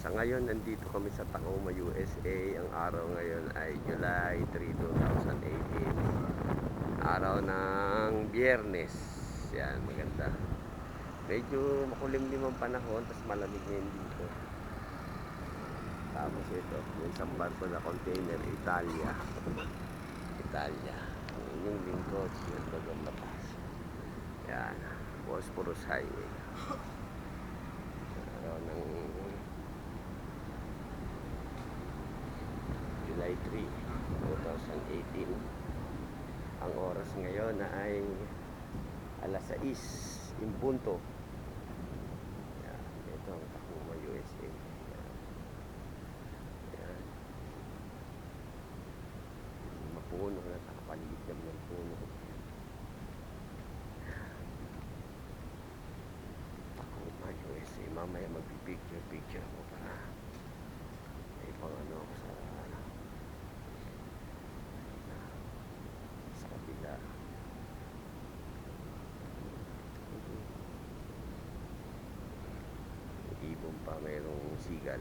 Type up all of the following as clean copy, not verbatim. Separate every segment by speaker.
Speaker 1: Sa ngayon, nandito kami sa Tacoma, USA. Ang araw ngayon ay July 3, 2018. Araw ng Biyernes. Yan, maganda. Medyo makulimlim ang panahon, tapos malamig ngayon dito. Tapos ito, yung isang barko na container, Italia. Italia. Yung lingkod, yung bagang lapas. Yan, Bosporus Highway. Araw ng July 3, 2018. Ang oras ngayon ay alas 6 in punto. Yan, ito ang Tacoma, USA. Yan. Yan. Mapuno na, nakapaligid naman ng puno. Tacoma, USA. Mamaya magpipicture ako para may pang ano sa kabila. Ibon pa, mayroong sigal.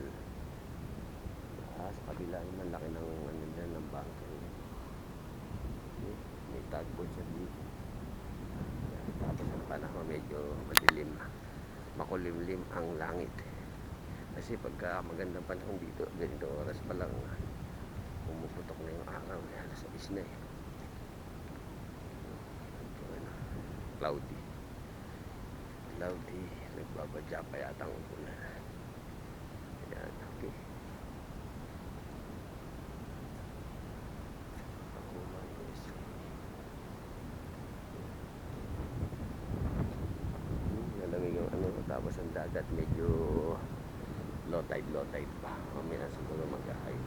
Speaker 1: Sa kabila naman laki ng ano dyan, ng bunker. May tugboat siya dito. Tapos ang panahon medyo madilim, makulimlim ang langit. Kasi pagka magandang panahon dito, ganito oras pa lang pumuputok na yung araw, alas 6 na eh. Cloudy, nagbabadya pa yata ang ulan. Ayan, okay. Tacoma, USA. Nalamig yung ano, tapos ang dagat medyo low tide pa. Mamaya siguro mag-high